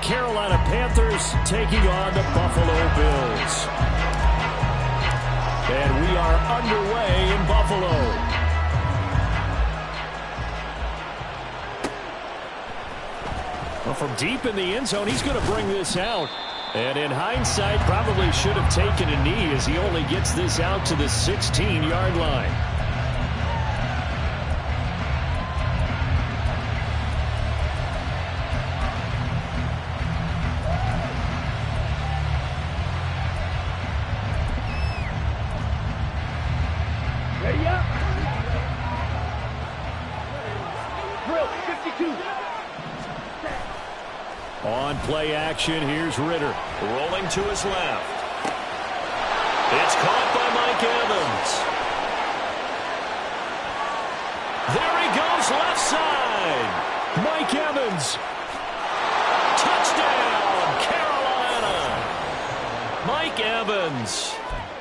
Carolina Panthers taking on the Buffalo Bills. And we are underway in Buffalo. Well, from deep in the end zone, he's going to bring this out. And in hindsight, probably should have taken a knee as he only gets this out to the 16-yard line. Ready up. Drill 52. On play action, here's Ritter. Rolling to his left. It's caught by Mike Evans. There he goes, left side. Mike Evans. Touchdown, Carolina. Mike Evans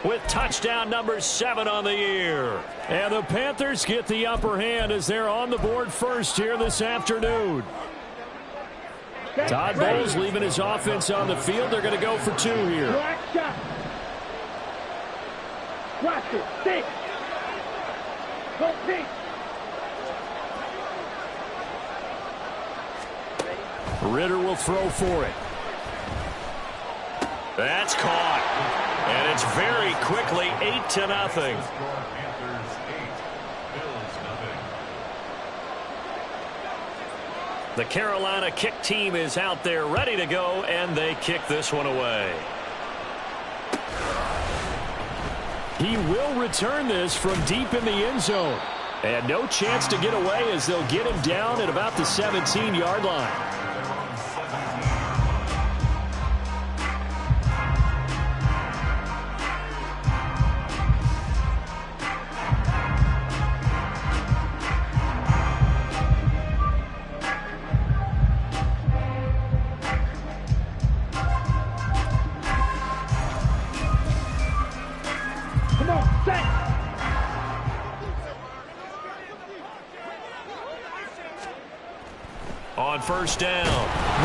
with touchdown number 7 on the year. And the Panthers get the upper hand as they're on the board first here this afternoon. Todd Bowles leaving his offense on the field. They're going to go for 2 here. Black shot. Watch it. Stick. Go pink. Ritter will throw for it. That's caught. And it's very quickly 8-0. The Carolina kick team is out there ready to go, and they kick this one away. He will return this from deep in the end zone. And no chance to get away as they'll get him down at about the 17-yard line. On first down,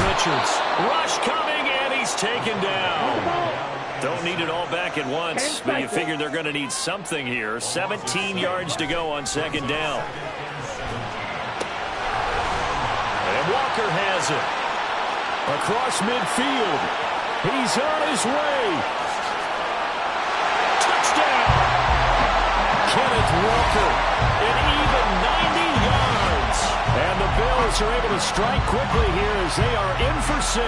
Richards. Rush coming, and he's taken down. Don't need it all back at once, but you figure they're going to need something here. 17 yards to go on second down. And Walker has it. Across midfield. He's on his way. Touchdown! Kenneth Walker. An even 90 yards. And the Bills are able to strike quickly here as they are in for 6.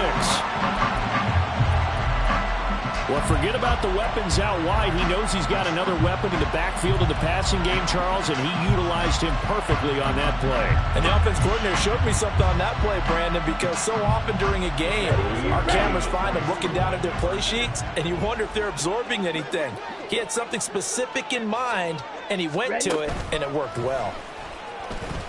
Well, forget about the weapons out wide. He knows he's got another weapon in the backfield of the passing game, Charles, and he utilized him perfectly on that play. And the offense coordinator showed me something on that play, Brandon, because so often during a game, our cameras find them looking down at their play sheets, and you wonder if they're absorbing anything. He had something specific in mind, and he went to it, and it worked well.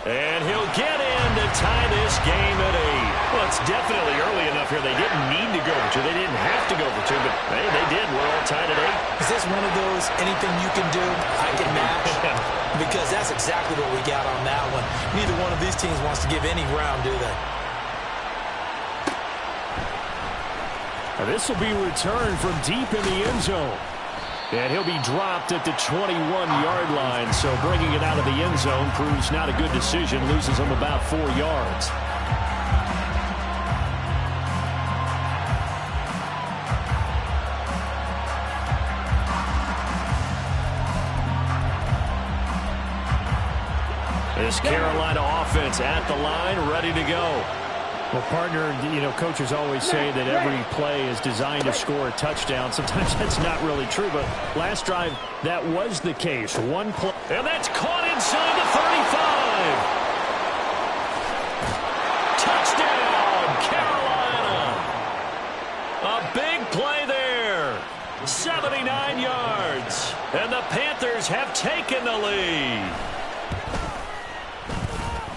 And he'll get in to tie this game at 8. Well, it's definitely early enough here. They didn't need to go for 2. They didn't have to go for 2, but hey, they did. We're all tied at 8. Is this one of those anything you can do, I can match? Because that's exactly what we got on that one. Neither one of these teams wants to give any ground, do they? Now, this will be returned from deep in the end zone. And he'll be dropped at the 21-yard line. So bringing it out of the end zone proves not a good decision. Loses him about 4 yards. This Carolina offense at the line, ready to go. Well, partner, you know, coaches always say that every play is designed to score a touchdown. Sometimes that's not really true, but last drive, that was the case. One play. And that's caught inside the 35. Touchdown, Carolina. A big play there. 79 yards. And the Panthers have taken the lead.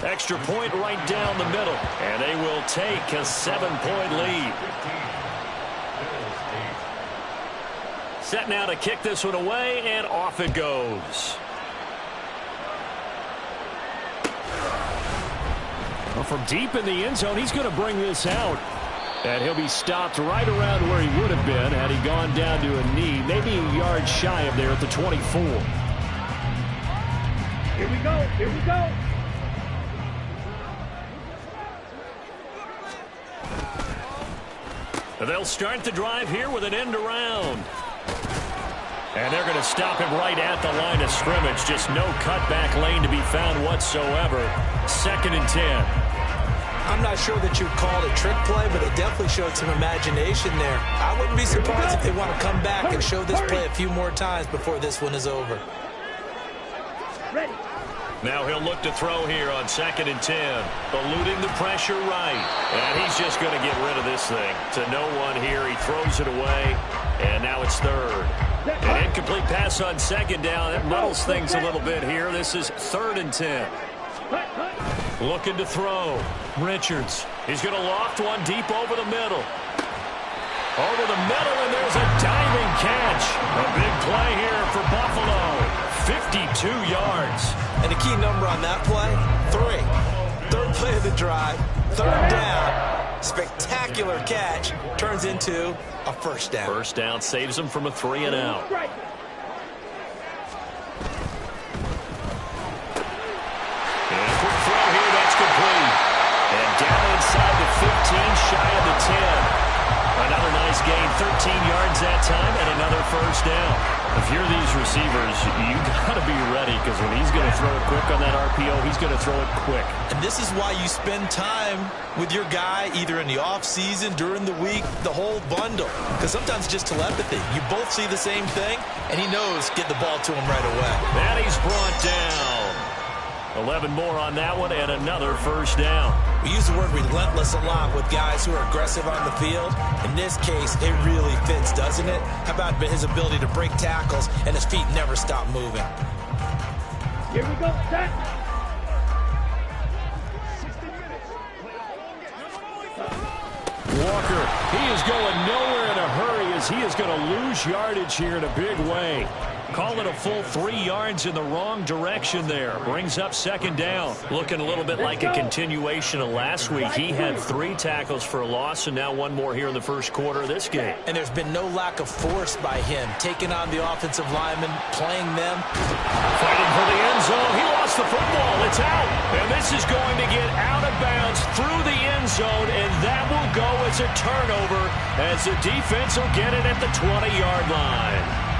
Extra point right down the middle. And they will take a 7-point lead. Set now to kick this one away, and off it goes. Well, from deep in the end zone, he's going to bring this out. And he'll be stopped right around where he would have been had he gone down to a knee, maybe a yard shy of there at the 24. Here we go. Here we go. They'll start the drive here with an end around. And they're going to stop him right at the line of scrimmage. Just no cutback lane to be found whatsoever. 2nd and 10. I'm not sure that you'd call it a trick play, but it definitely showed some imagination there. I wouldn't be surprised if they want to come back and show this play a few more times before this one is over. Ready. Now he'll look to throw here on 2nd and 10. Eluding the pressure right. And he's just going to get rid of this thing. To no one here. He throws it away. And now it's 3rd. An incomplete pass on 2nd down. That muddles things a little bit here. This is 3rd and 10. Looking to throw. Richards. He's going to loft one deep over the middle. Over the middle, and there's a diving catch. A big play here for Buffalo. 52 yards. And the key number on that play, 3. 3rd play of the drive, 3rd down. Spectacular catch. Turns into a 1st down. 1st down saves him from a 3 and out. And a quick throw here, that's complete. And down inside the 15, shy of the 10. Another nice gain, 13 yards that time, and another 1st down. If you're these receivers, you got to be ready, because when he's going to throw it quick on that RPO, he's going to throw it quick. And this is why you spend time with your guy, either in the offseason, during the week, the whole bundle. Because sometimes it's just telepathy. You both see the same thing, and he knows get the ball to him right away. And he's brought down. 11 more on that one, and another 1st down. We use the word relentless a lot with guys who are aggressive on the field. In this case, it really fits, doesn't it? How about his ability to break tackles and his feet never stop moving? Here we go. Set. Walker, he is going nowhere in a hurry as he is going to lose yardage here in a big way. Call it a full 3 yards in the wrong direction there. Brings up 2nd down. Looking a little bit like a continuation of last week. He had 3 tackles for a loss, and now 1 more here in the 1st quarter of this game. And there's been no lack of force by him, taking on the offensive linemen, playing them. Fighting for the end zone. He lost the football. It's out. And this is going to get out of bounds through the end zone, and that will go as a turnover as the defense will get it at the 20-yard line.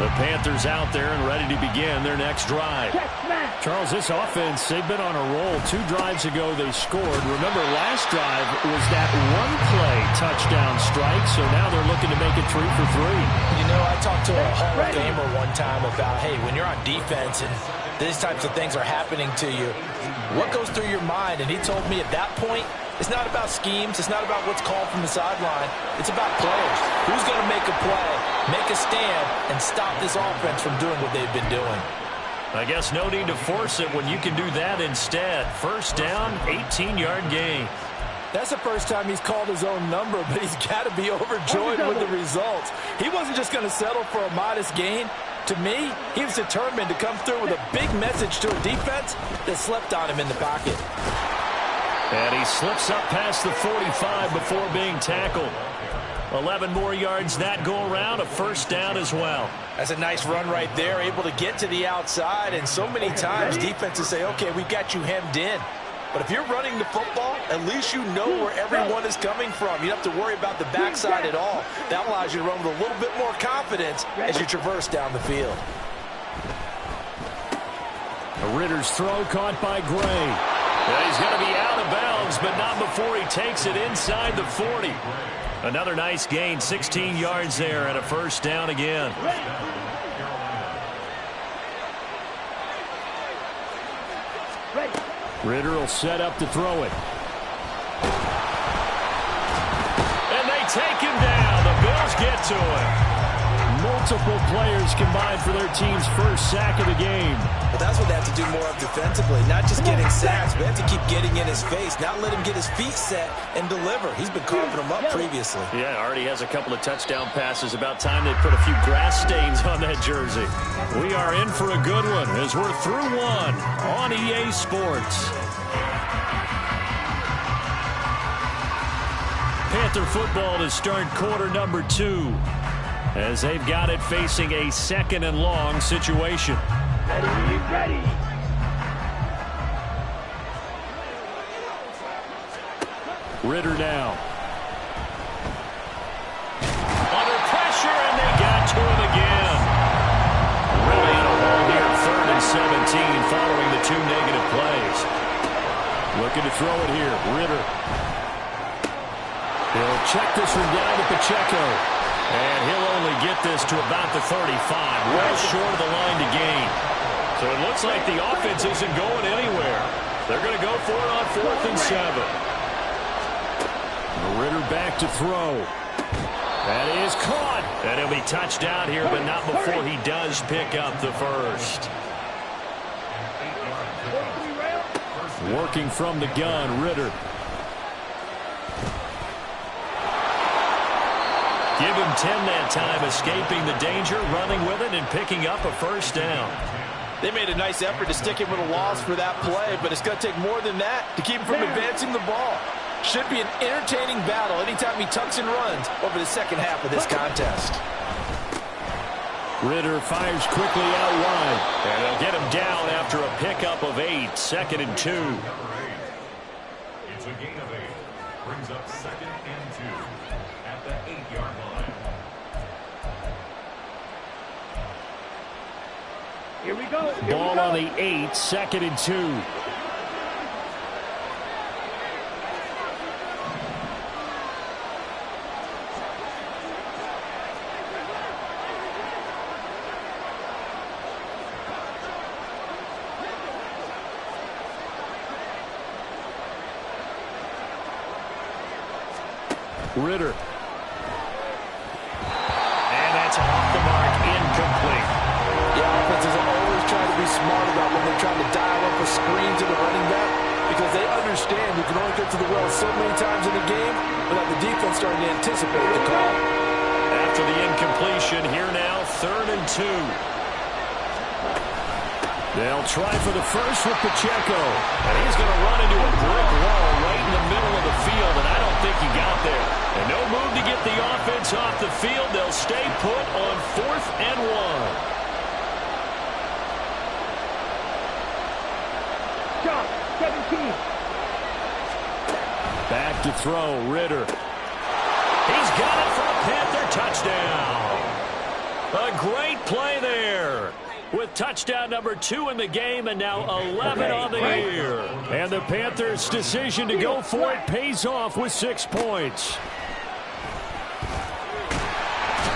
The Panthers out there and ready to begin their next drive. Charles, this offense, they've been on a roll. 2 drives ago they scored. Remember, last drive was that one-play touchdown strike, so now they're looking to make it 3 for 3. You know, I talked to a Hall of Famer one time about, hey, when you're on defense and these types of things are happening to you, what goes through your mind? And he told me at that point, it's not about schemes. It's not about what's called from the sideline. It's about players. Who's going to make a play, make a stand, and stop this offense from doing what they've been doing? I guess no need to force it when you can do that instead. 1st down, 18-yard gain. That's the first time he's called his own number, but he's got to be overjoyed with the results. He wasn't just going to settle for a modest gain. To me, he was determined to come through with a big message to a defense that slept on him in the pocket. And he slips up past the 45 before being tackled. 11 more yards that go around, a 1st down as well. That's a nice run right there, able to get to the outside. And so many times defenses say, okay, we've got you hemmed in. But if you're running the football, at least you know where everyone is coming from. You don't have to worry about the backside at all. That allows you to run with a little bit more confidence as you traverse down the field. Ritter's throw caught by Gray. Yeah, he's going to be out of bounds, but not before he takes it inside the 40. Another nice gain, 16 yards there, and a 1st down again. Ritter will set up to throw it. And they take him down. The Bills get to him. Multiple players combined for their team's first sack of the game. But that's what they have to do more of defensively, not just getting sacks, but they have to keep getting in his face, not let him get his feet set and deliver. He's been carving them up previously. Yeah, already has a couple of touchdown passes. About time they put a few grass stains on that jersey. We are in for a good one as we're through one on EA Sports. Panther football to start quarter number 2 as they've got it facing a 2nd and long situation. Ready, ready. Ritter now. Under pressure, and they got to him again. Really in a hole here, 3rd and 17 following the 2 negative plays. Looking to throw it here. Ritter. He'll check this one down to Pacheco. And he'll only get this to about the 35. Well short of the line to gain. So it looks like the offense isn't going anywhere. They're going to go for it on 4th and 7. Ritter back to throw. That is caught. And he'll be touched down here, but not before he does pick up the first. Working from the gun, Ritter. Give him 10 that time, escaping the danger, running with it, and picking up a first down. They made a nice effort to stick him with a loss for that play, but it's going to take more than that to keep him from advancing the ball. Should be an entertaining battle anytime he tucks and runs over the second half of this contest. Ritter fires quickly out wide. And they'll get him down after a pickup of 8, 2nd and 2. It's a gain of 8. Brings up 2nd and 2 at the 8-yard line. Here we go. Ball on the 8, 2nd and 2. Ritter. And that's off the mark, incomplete. Yeah, offenses always try to be smart about when they're trying to dial up a screen to the running back because they understand you can only get to the well so many times in a game without the defense starting to anticipate the call. After the incompletion, here now, 3rd and 2. They'll try for the first with Pacheco. And he's going to run into a brick wall right in the middle of the field, and I don't think he got there. And no move to get the offense off the field. They'll stay put on 4th and 1. Shot, 17. Back to throw, Ritter. He's got it for a Panther touchdown. A great play there. With touchdown number 2 in the game and now 11 on the year. And the Panthers' decision to go for it pays off with 6 points.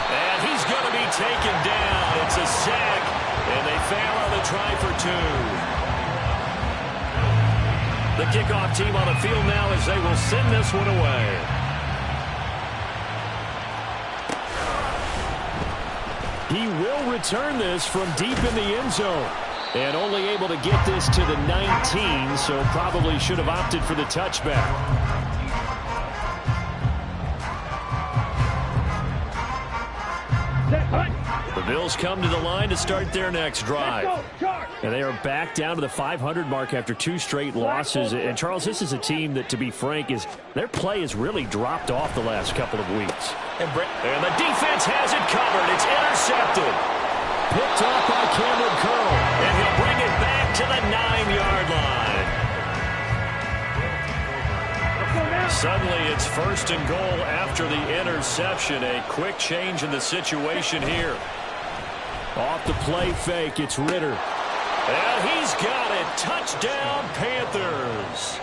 And he's going to be taken down. It's a sack, and they fail on the try for 2. The kickoff team on the field now as they will send this one away. He will return this from deep in the end zone. And only able to get this to the 19, so probably should have opted for the touchback. The Bills come to the line to start their next drive. And they are back down to the 500 mark after 2 straight losses. And, Charles, this is a team that, to be frank, their play has really dropped off the last couple of weeks. And the defense has it covered. It's intercepted. Picked off by Cameron Curl. And he'll bring it back to the 9-yard line. Suddenly it's 1st and goal after the interception. A quick change in the situation here. Off the play fake, it's Ritter. And he's got it. Touchdown, Panthers.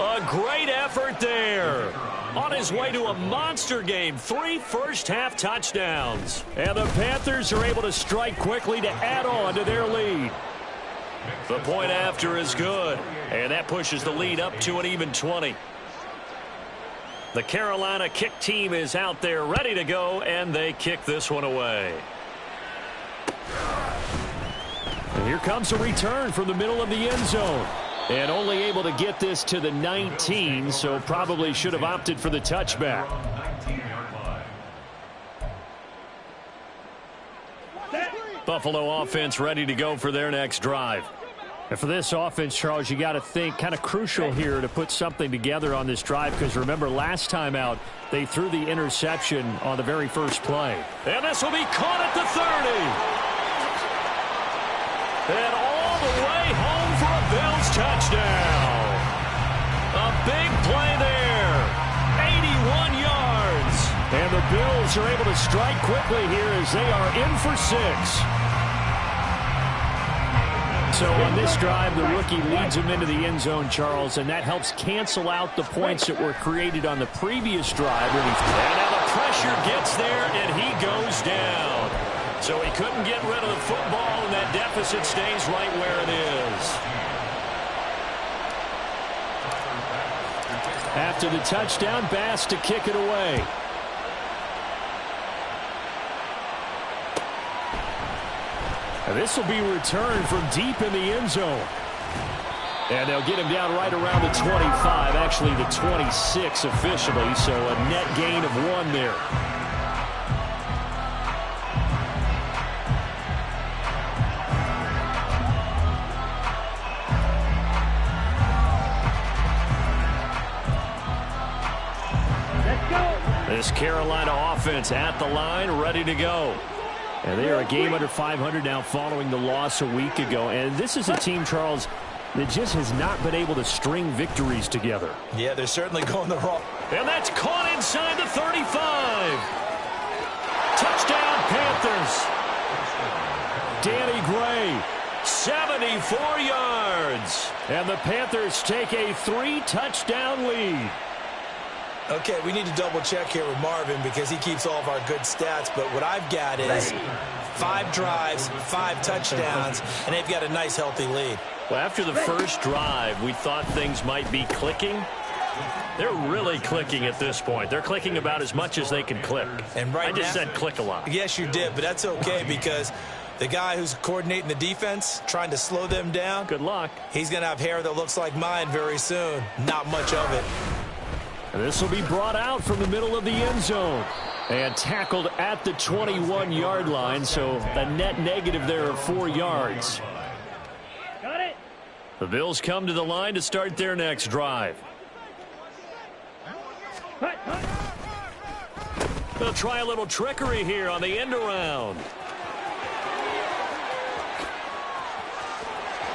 A great effort there. On his way to a monster game. 3 first-half touchdowns. And the Panthers are able to strike quickly to add on to their lead. The point after is good. And that pushes the lead up to an even 20. The Carolina kick team is out there ready to go, and they kick this one away. And here comes a return from the middle of the end zone. And only able to get this to the 19, so probably should have opted for the touchback. Buffalo offense ready to go for their next drive. And for this offense, Charles, you got to think kind of crucial here to put something together on this drive, because remember last time out they threw the interception on the very first play. And this will be caught at the 30. And all the way home for a Bills touchdown. A big play there. 81 yards. And the Bills are able to strike quickly here as they are in for 6. So on this drive, the rookie leads him into the end zone, Charles, and that helps cancel out the points that were created on the previous drive. And now the pressure gets there, and he goes down. So he couldn't get rid of the football, and that deficit stays right where it is. After the touchdown, Bass to kick it away. And this will be returned from deep in the end zone. And they'll get him down right around the 25, actually the 26 officially, so a net gain of 1 there. This Carolina offense at the line, ready to go. And they are a game under 500 now following the loss a week ago. And this is a team, Charles, that just has not been able to string victories together. Yeah, they're certainly going the wrong. And that's caught inside the 35. Touchdown, Panthers. Danny Gray. 74 yards. And the Panthers take a 3-touchdown lead. Okay, we need to double check here with Marvin because he keeps all of our good stats. But what I've got is 5 drives, 5 touchdowns, and they've got a nice, healthy lead. Well, after the first drive, we thought things might be clicking. They're really clicking at this point. They're clicking about as much as they can click. And right I just now, said click a lot. Yes, you did, but that's okay because the guy who's coordinating the defense, trying to slow them down, good luck. He's going to have hair that looks like mine very soon. Not much of it. And this will be brought out from the middle of the end zone and tackled at the 21-yard line, so a net negative there of 4 yards. Got it. The Bills come to the line to start their next drive. They'll try a little trickery here on the end around.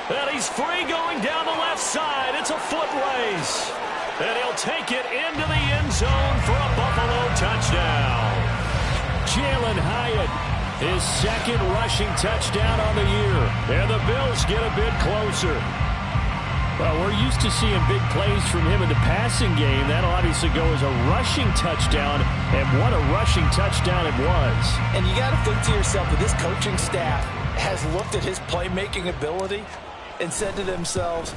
And he's free going down the left side. It's a foot race. And he'll take it into the end zone for a Buffalo touchdown. Jalen Hyatt, his second rushing touchdown on the year. And the Bills get a bit closer. Well, we're used to seeing big plays from him in the passing game. That'll obviously go as a rushing touchdown, and what a rushing touchdown it was. And you got to think to yourself that this coaching staff has looked at his playmaking ability and said to themselves,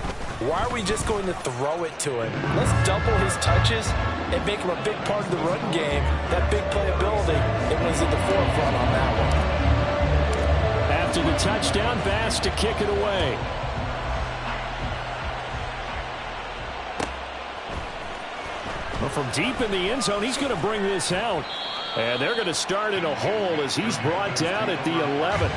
why are we just going to throw it to him? Let's double his touches and make him a big part of the run game. That big playability, it was at the forefront on that one. After the touchdown, Bass to kick it away. Well, from deep in the end zone, he's going to bring this out. And they're going to start in a hole as he's brought down at the 11.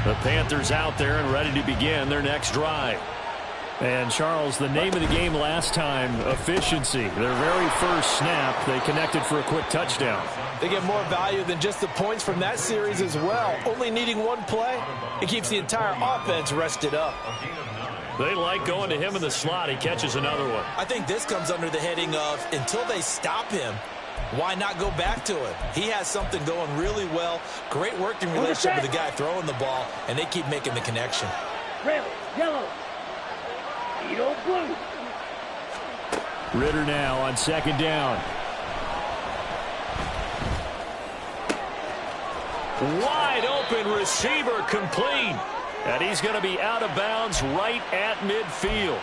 The Panthers out there and ready to begin their next drive. And, Charles, the name of the game last time, efficiency. Their very first snap, they connected for a quick touchdown. They get more value than just the points from that series as well. Only needing one play, it keeps the entire offense rested up. They like going to him in the slot. He catches another one. I think this comes under the heading of until they stop him, why not go back to it? He has something going really well. Great working relationship with the guy throwing the ball, and they keep making the connection. Red, yellow, Edo blue. Ritter now on second down. Wide open receiver complete. And he's going to be out of bounds right at midfield.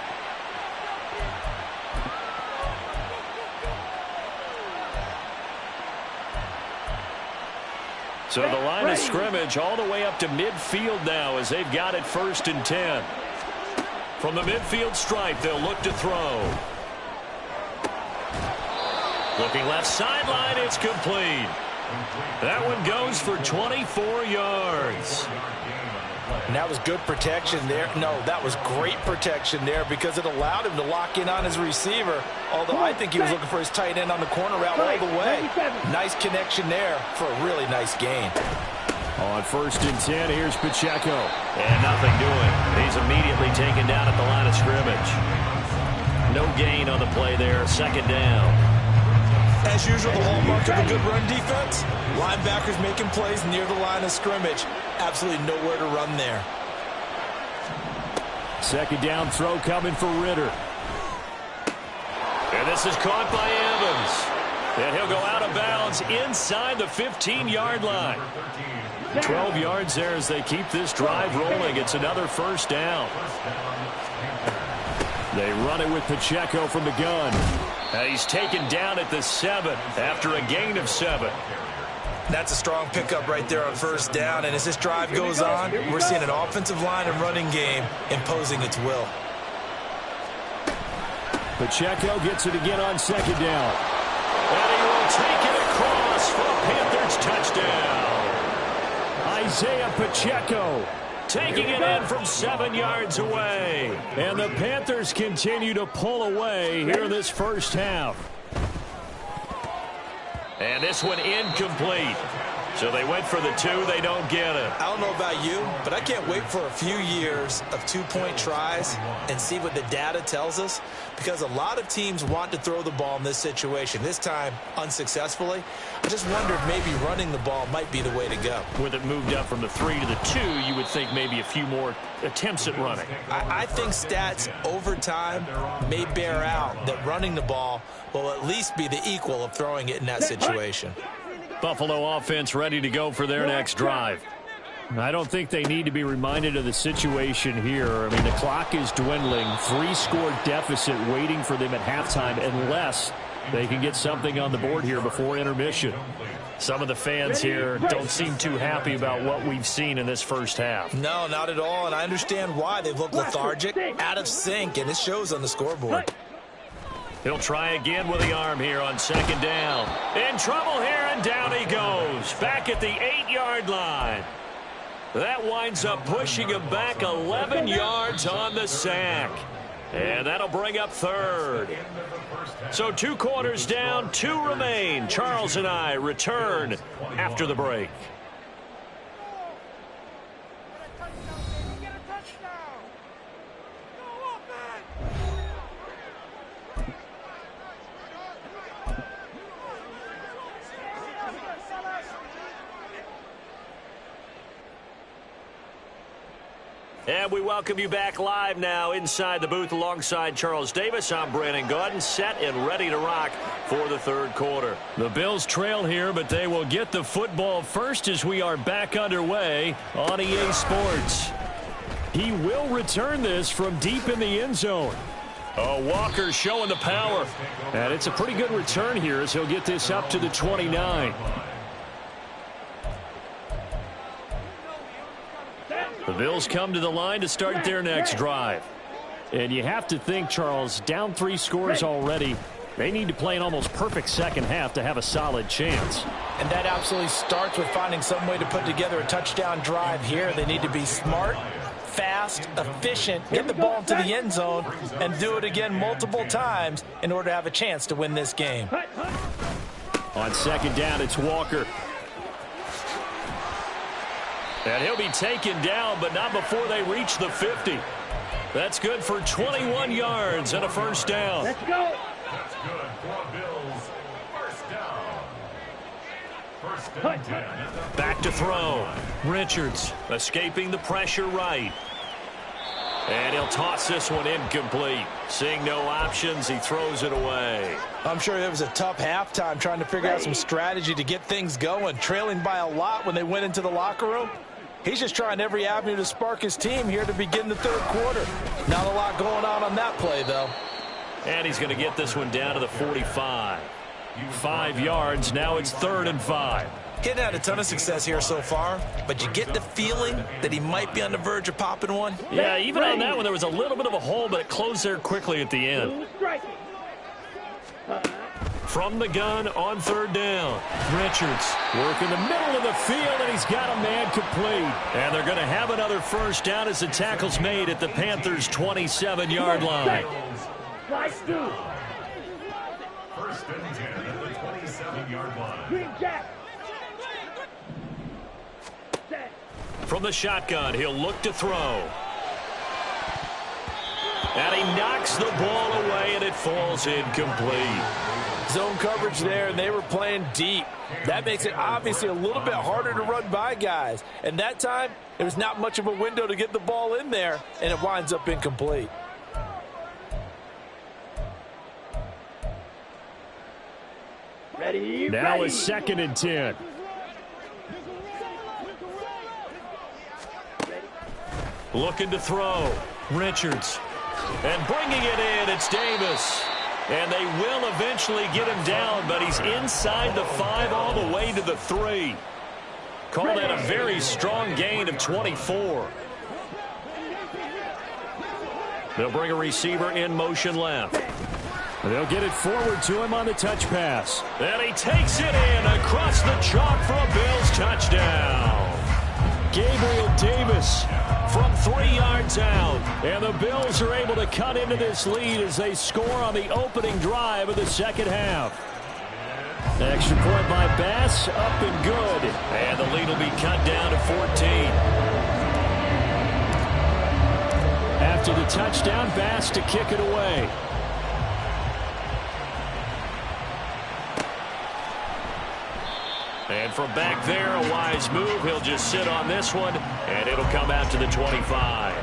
So the line of scrimmage all the way up to midfield now as they've got it 1st and 10. From the midfield stripe, they'll look to throw. Looking left sideline, it's complete. That one goes for 24 yards. And that was good protection there. No, that was great protection there because it allowed him to lock in on his receiver. Although I think he was looking for his tight end on the corner route all the way. Nice connection there for a really nice gain. On 1st and 10, here's Pacheco. And nothing doing. He's immediately taken down at the line of scrimmage. No gain on the play there. 2nd down. As usual, the hallmark of a good run defense, linebackers making plays near the line of scrimmage. Absolutely nowhere to run there. 2nd down throw coming for Ritter. And this is caught by Evans. And he'll go out of bounds inside the 15-yard line. 12 yards there as they keep this drive rolling. It's another 1st down. They run it with Pacheco from the gun. He's taken down at the 7 after a gain of 7. That's a strong pickup right there on 1st down. And as this drive goes on, we're seeing an offensive line and running game imposing its will. Pacheco gets it again on 2nd down. And he will take it across for a Panthers touchdown. Isaiah Pacheco taking it in from 7 yards away. And the Panthers continue to pull away here in this 1st half. And this one incomplete. So they went for the 2. They don't get it. I don't know about you, but I can't wait for a few years of 2-point tries and see what the data tells us, because a lot of teams want to throw the ball in this situation. This time, unsuccessfully. I just wonder if maybe running the ball might be the way to go. With it moved up from the 3 to the 2, you would think maybe a few more attempts at running. I think stats over time may bear out that running the ball will at least be the equal of throwing it in that situation. Buffalo offense ready to go for their next drive. I don't think they need to be reminded of the situation here. I mean, the clock is dwindling. 3-score deficit waiting for them at halftime unless they can get something on the board here before intermission. Some of the fans here don't seem too happy about what we've seen in this 1st half. No, not at all, and I understand why. They've looked lethargic, out of sync, and it shows on the scoreboard. He'll try again with the arm here on 2nd down. In trouble here, and down he goes. Back at the 8-yard line. That winds up pushing him back 11 yards on the sack. And that'll bring up 3rd. So 2 quarters down, 2 remain. Charles and I return after the break. And we welcome you back live now inside the booth alongside Charles Davis. I'm Brandon Gaudin, set and ready to rock for the 3rd quarter. The Bills trail here, but they will get the football first as we are back underway on EA Sports. He will return this from deep in the end zone. Oh, Walker showing the power. And it's a pretty good return here as he'll get this up to the 29. The Bills come to the line to start their next drive. And you have to think, Charles, down 3 scores already. They need to play an almost perfect 2nd half to have a solid chance. And that absolutely starts with finding some way to put together a touchdown drive here. They need to be smart, fast, efficient, get the ball into the end zone, and do it again multiple times in order to have a chance to win this game. On 2nd down, it's Walker. And he'll be taken down, but not before they reach the 50. That's good for 21 yards and a 1st down. Let's go. That's good for Bills. 1st down. 1st and 10. Back to throw. Richards escaping the pressure right. And he'll toss this one incomplete. Seeing no options, he throws it away. I'm sure it was a tough halftime trying to figure out some strategy to get things going, trailing by a lot when they went into the locker room. He's just trying every avenue to spark his team here to begin the third quarter. Not a lot going on that play, though. And he's going to get this one down to the 45. 5 yards. Now it's 3rd and 5. He hadn't had a ton of success here so far, but you get the feeling that he might be on the verge of popping one. Yeah, even on that one, there was a little bit of a hole, but it closed there quickly at the end. From the gun on 3rd down. Richards working the middle of the field, and he's got a man complete. And they're going to have another first down as the tackle's made at the Panthers' 27-yard line. First and 10 at the 27-yard line. Green Jack. From the shotgun, he'll look to throw. And he knocks the ball away, and it falls incomplete. Zone coverage there, and they were playing deep. That makes it obviously a little bit harder to run by guys. And that time, there was not much of a window to get the ball in there, and it winds up incomplete. Ready, Now ready. it's 2nd and 10. Looking to throw. Richards. And bringing it in, it's Davis. And they will eventually get him down, but he's inside the 5 all the way to the 3. Call that a very strong gain of 24. They'll bring a receiver in motion left. They'll get it forward to him on the touch pass. And he takes it in across the chalk for a Bills touchdown. Gabriel Davis from 3 yards out. And the Bills are able to cut into this lead as they score on the opening drive of the second half. Extra point by Bass, up and good. And the lead will be cut down to 14. After the touchdown, Bass to kick it away. And from back there, a wise move. He'll just sit on this one, and it'll come out to the 25.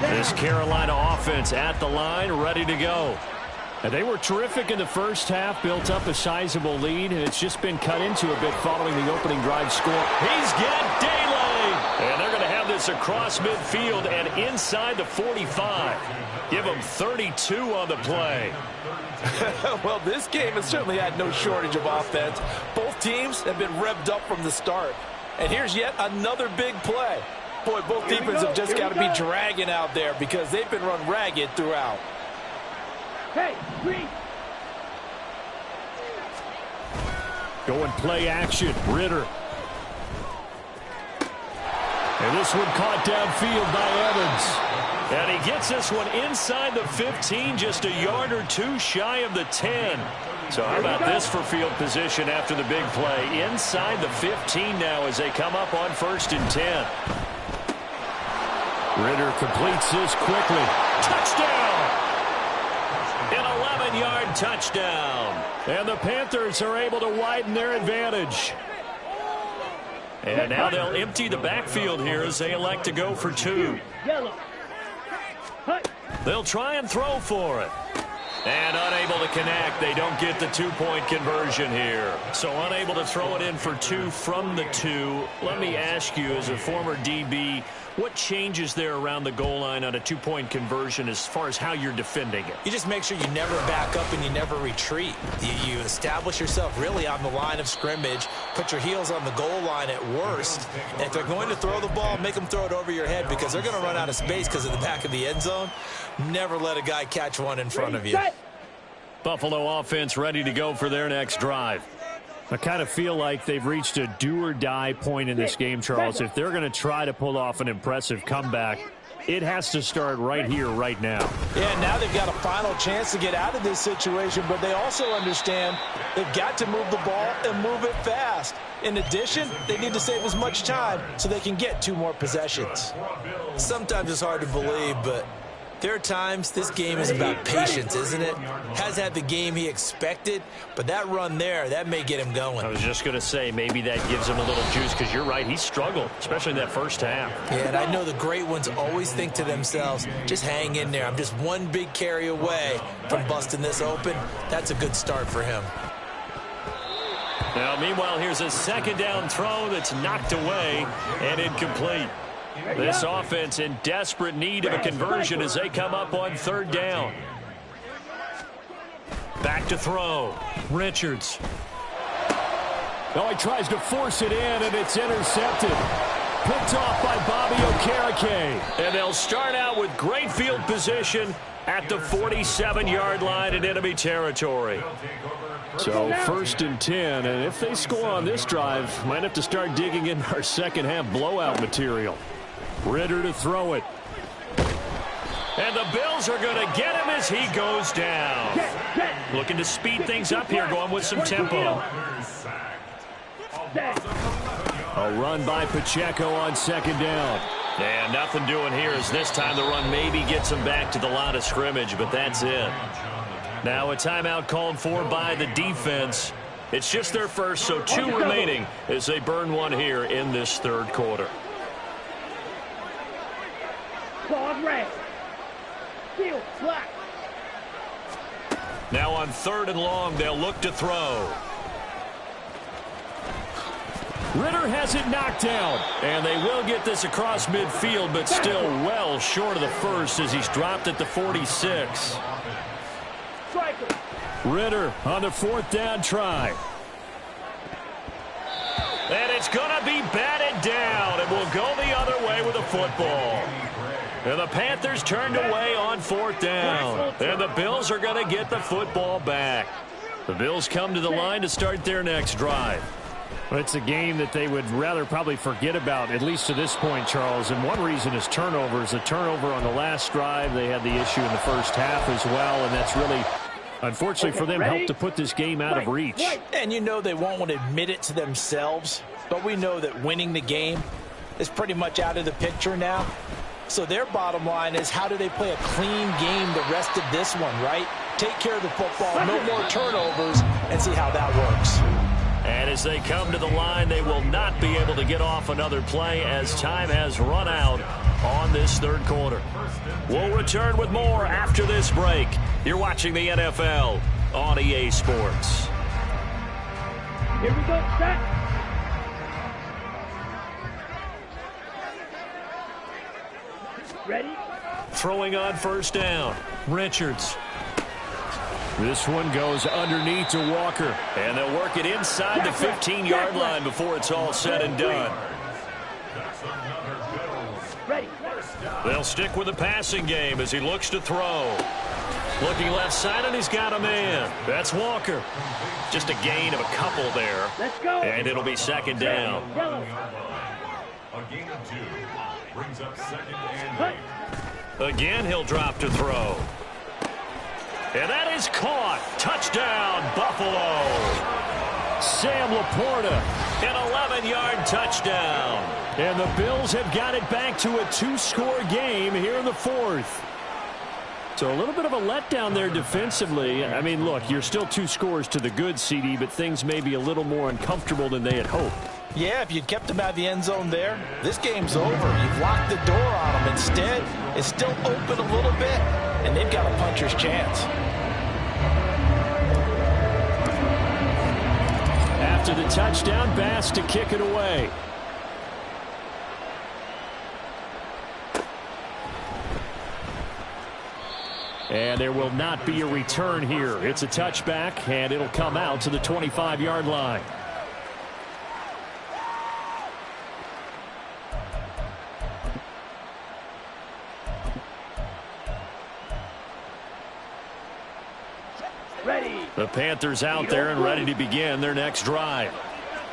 This Carolina offense at the line, ready to go. And they were terrific in the first half, built up a sizable lead, and it's just been cut into a bit following the opening drive score. He's got daylight. And they're going to have this across midfield and inside the 45. Give them 32 on the play. Well, this game has certainly had no shortage of offense. Both teams have been revved up from the start. And here's yet another big play. Boy, both defenses have just got to be dragging out there because they've been run ragged throughout. Hey, green. Going play action, Ritter. And this one caught downfield by Evans. And he gets this one inside the 15, just a yard or two shy of the 10. So how about this for field position after the big play? Inside the 15 now as they come up on 1st and 10. Ritter completes this quickly. Touchdown! An 11-yard touchdown. And the Panthers are able to widen their advantage. And now they'll empty the backfield here as they elect to go for 2. Yellow. They'll try and throw for it. And unable to connect. They don't get the 2-point conversion here. So unable to throw it in for 2 from the 2. Let me ask you, as a former DB, what changes there around the goal line on a 2-point conversion as far as how you're defending it? You just make sure you never back up and you never retreat. You establish yourself really on the line of scrimmage, put your heels on the goal line at worst. And if they're going to throw the ball, make them throw it over your head because they're going to run out of space because of the back of the end zone. Never let a guy catch one in front of you. Buffalo offense ready to go for their next drive. I kind of feel like they've reached a do-or-die point in this game, Charles. If they're going to try to pull off an impressive comeback, it has to start right here, right now. Yeah, now they've got a final chance to get out of this situation, but they also understand they've got to move the ball and move it fast. In addition, they need to save as much time so they can get 2 more possessions. Sometimes it's hard to believe, but There are times this game is about patience, isn't it? Has had the game he expected, but that run there, that may get him going. I was just going to say, maybe that gives him a little juice, because you're right, he struggled, especially in that first half. Yeah, and I know the great ones always think to themselves, just hang in there. I'm just one big carry away from busting this open. That's a good start for him. Now, meanwhile, here's a second down throw that's knocked away and incomplete. This offense in desperate need of a conversion as they come up on third down. Back to throw. Richards. Oh, he tries to force it in, and it's intercepted. Picked off by Bobby Okereke. And they'll start out with great field position at the 47-yard line in enemy territory. So 1st and 10, and if they score on this drive, might have to start digging in our second half blowout material. Ritter to throw it. And the Bills are going to get him as he goes down. Looking to speed things up here, going with some tempo. A run by Pacheco on second down. And nothing doing here as this time the run maybe gets him back to the line of scrimmage, but that's it. Now a timeout called for by the defense. It's just their first, so 2 remaining as they burn one here in this third quarter. Now on 3rd and long, they'll look to throw. Ritter has it knocked down. And they will get this across midfield, but still well short of the first as he's dropped at the 46. Ritter on the 4th down try. And it's going to be batted down, and will go the other way with a football. And the Panthers turned away on 4th down. And the Bills are going to get the football back. The Bills come to the line to start their next drive. Well, it's a game that they would rather probably forget about, at least to this point, Charles. And one reason is turnovers. A turnover on the last drive. They had the issue in the first half as well, and that's really, unfortunately for them, helped to put this game out of reach. And you know they won't want to admit it to themselves, but we know that winning the game is pretty much out of the picture now. So their bottom line is, how do they play a clean game the rest of this one, right? Take care of the football, no more turnovers, and see how that works. And as they come to the line, they will not be able to get off another play as time has run out on this third quarter. We'll return with more after this break. You're watching the NFL on EA Sports. Here we go, set. Ready? Throwing on 1st down. Richards. This one goes underneath to Walker. And they'll work it inside the 15-yard line before it's all said and done. Ready. They'll stick with the passing game as he looks to throw. Looking left side, and he's got a man. That's Walker. Just a gain of a couple there. Let's go. And it'll be 2nd down. A gain of 2 brings up 2nd and 8. Again, he'll drop to throw. And that is caught. Touchdown, Buffalo. Sam Laporta. An 11-yard touchdown. And the Bills have got it back to a 2-score game here in the 4th. So a little bit of a letdown there defensively. I mean, look, you're still 2 scores to the good, CD, but things may be a little more uncomfortable than they had hoped. Yeah, if you'd kept him out of the end zone there, this game's over. You've locked the door on him. Instead, it's still open a little bit, and they've got a puncher's chance. After the touchdown, Bass to kick it away. And there will not be a return here. It's a touchback, and it'll come out to the 25-yard line. Ready. The Panthers out there and ready to begin their next drive.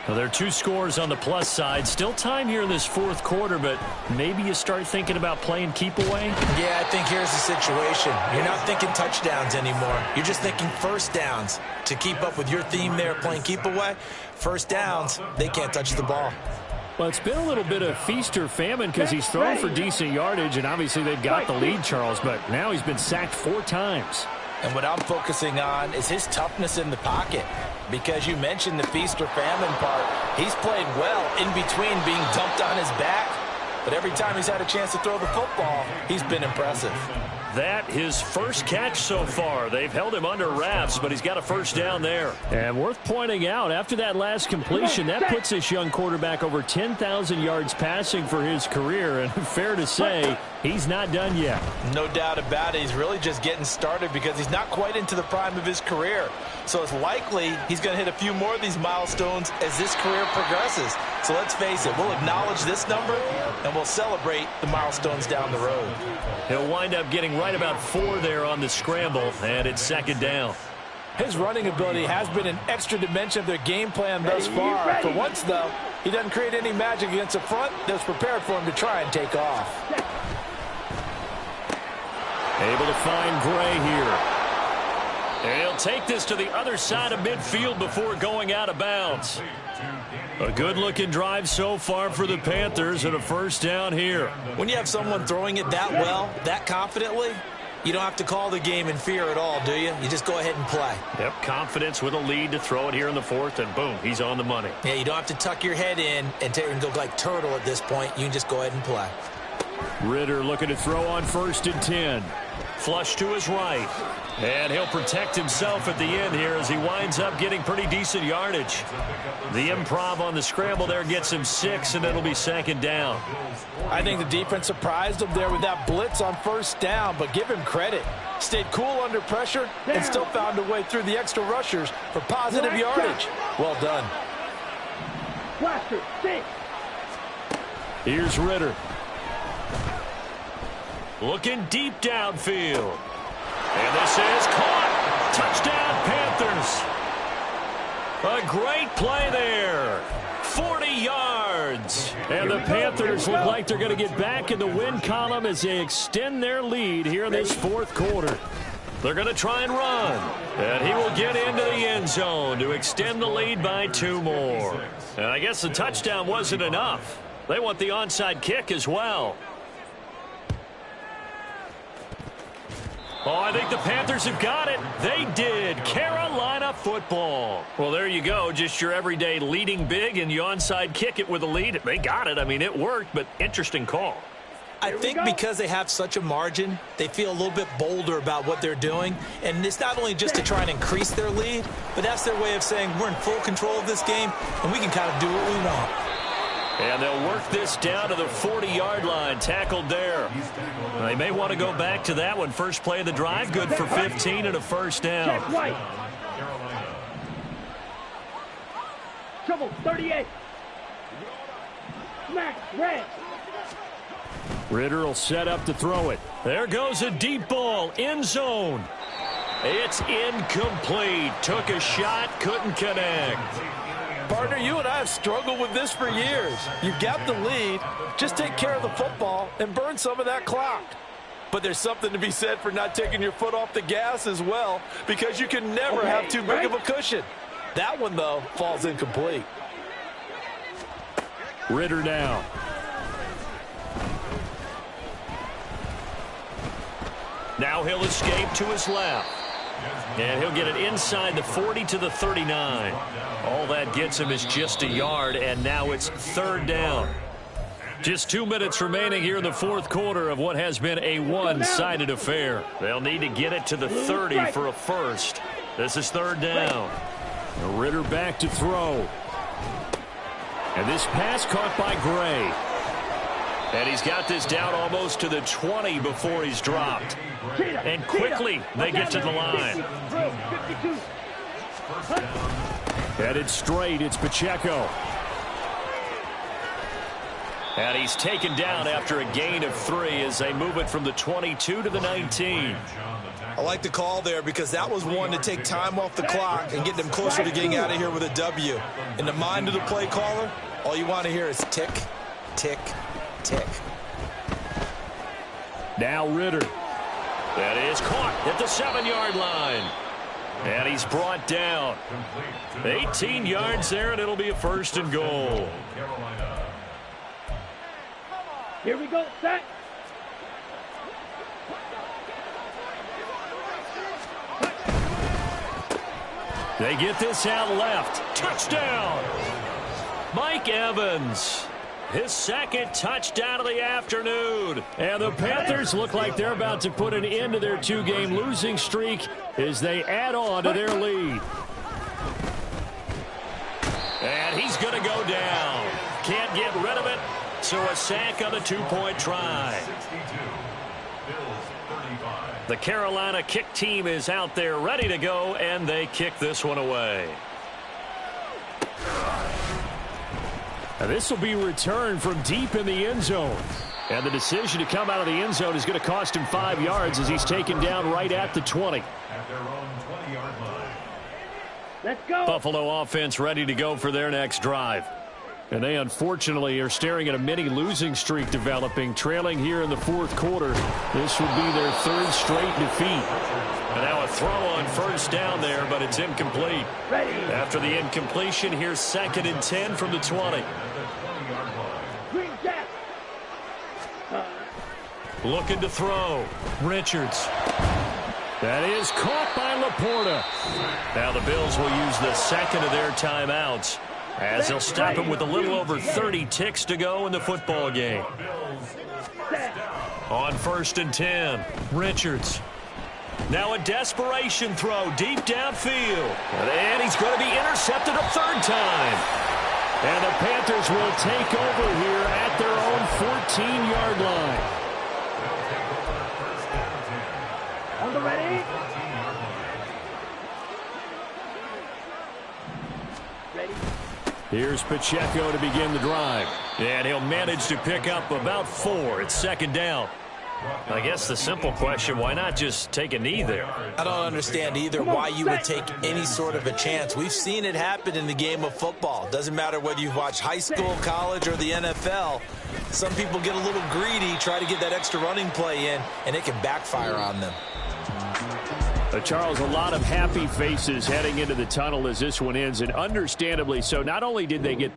Well, there are 2 scores on the plus side. Still time here in this 4th quarter, but maybe you start thinking about playing keep away? Yeah, I think here's the situation. You're not thinking touchdowns anymore. You're just thinking 1st downs. To keep up with your theme there, playing keep away, 1st downs, they can't touch the ball. Well, it's been a little bit of feast or famine because he's thrown for decent yardage, and obviously they've got the lead, Charles, but now he's been sacked 4 times. And what I'm focusing on is his toughness in the pocket, because you mentioned the feast or famine part. He's played well in between being dumped on his back, but every time he's had a chance to throw the football, he's been impressive. That his first catch so far. They've held him under wraps, but he's got a first down there. And worth pointing out, after that last completion, that puts this young quarterback over 10,000 yards passing for his career. And fair to say, he's not done yet. No doubt about it. He's really just getting started because he's not quite into the prime of his career. So it's likely he's going to hit a few more of these milestones as this career progresses. So let's face it, we'll acknowledge this number and we'll celebrate the milestones down the road. He'll wind up getting right about 4 there on the scramble, and it's second down. His running ability has been an extra dimension of their game plan thus far. For once, though, he doesn't create any magic against the front that was prepared for him to try and take off. Able to find Gray here. And he'll take this to the other side of midfield before going out of bounds. A good-looking drive so far for the Panthers and a first down here. When you have someone throwing it that well, that confidently, you don't have to call the game in fear at all, do you? You just go ahead and play. Yep, confidence with a lead to throw it here in the 4th, and boom, he's on the money. Yeah, you don't have to tuck your head in and go like turtle at this point. You can just go ahead and play. Ritter looking to throw on 1st and 10. Flush to his right. And he'll protect himself at the end here as he winds up getting pretty decent yardage. The improv on the scramble there gets him 6, and it'll be second down. I think the defense surprised him there with that blitz on 1st down, but give him credit. Stayed cool under pressure and still found a way through the extra rushers for positive yardage. Well done. Blaster, 6. Here's Ritter. Looking deep downfield. And this is caught. Touchdown, Panthers. A great play there. 40 yards. And the Panthers look like they're going to get back in the win column as they extend their lead here in this 4th quarter. They're going to try and run. And he will get into the end zone to extend the lead by 2 more. And I guess the touchdown wasn't enough. They want the onside kick as well. Oh, I think the Panthers have got it. They did. Carolina football. Well, there you go. Just your everyday leading big, and you onside kick it with a lead. They got it. I mean, it worked, but interesting call. I think because they have such a margin, they feel a little bit bolder about what they're doing. And it's not only just to try and increase their lead, but that's their way of saying we're in full control of this game, and we can kind of do what we want. And they'll work this down to the 40-yard line. Tackled there. They may want to go back to that one. First play of the drive, good for 15 and a first down. Check right. Trouble, 38. Smack, red. Ritter will set up to throw it. There goes a deep ball, end zone. It's incomplete. Took a shot, couldn't connect. Partner, you and I have struggled with this for years. You've got the lead. Just take care of the football and burn some of that clock. But there's something to be said for not taking your foot off the gas as well, because you can never have too big of a cushion. That one, though, falls incomplete. Ritter down. Now he'll escape to his left. And he'll get it inside the 40 to the 39. All that gets him is just a yard, and now it's 3rd down. Just 2 minutes remaining here in the 4th quarter of what has been a one-sided affair. They'll need to get it to the 30 for a first. This is 3rd down. Ritter back to throw. And this pass caught by Gray. And he's got this down almost to the 20 before he's dropped. And quickly they get to the line. Headed straight, it's Pacheco. And he's taken down after a gain of 3 as they move it from the 22 to the 19. I like the call there because that was one to take time off the clock and get them closer to getting out of here with a W. In the mind of the play caller, all you want to hear is tick, tick, tick. Now Ritter. That is caught at the 7-yard line. And he's brought down. 18 yards there, and it'll be a 1st and goal. Here we go. Set. They get this out left. Touchdown! Mike Evans. His second touchdown of the afternoon. And the Panthers look like they're about to put an end to their two-game losing streak as they add on to their lead. And he's going to go down. Can't get rid of it. So a sack on the two-point try. The Carolina kick team is out there ready to go, and they kick this one away. And this will be returned from deep in the end zone. And the decision to come out of the end zone is going to cost him 5 yards as he's taken down right at the 20. At their own 20-yard line. Let's go. Buffalo offense ready to go for their next drive. And they unfortunately are staring at a mini losing streak developing, trailing here in the fourth quarter. This would be their third straight defeat. And now a throw on first down there, but it's incomplete. Ready. After the incompletion, here's 2nd and 10 from the 20. Green Jack. Looking to throw. Richards. That is caught by Laporta. Now the Bills will use the second of their timeouts as they'll stop him with a little over 30 ticks to go in the football game. On 1st and 10, Richards. Now a desperation throw deep downfield. And he's going to be intercepted a third time. And the Panthers will take over here at their own 14-yard line. On the ready. Ready. Here's Pacheco to begin the drive. And he'll manage to pick up about 4. It's 2nd down. I guess the simple question, why not just take a knee there? I don't understand either why you would take any sort of a chance. We've seen it happen in the game of football. Doesn't matter whether you've watched high school, college, or the NFL. Some people get a little greedy, try to get that extra running play in, and it can backfire on them. Charles, a lot of happy faces heading into the tunnel as this one ends, and understandably so. Not only did they get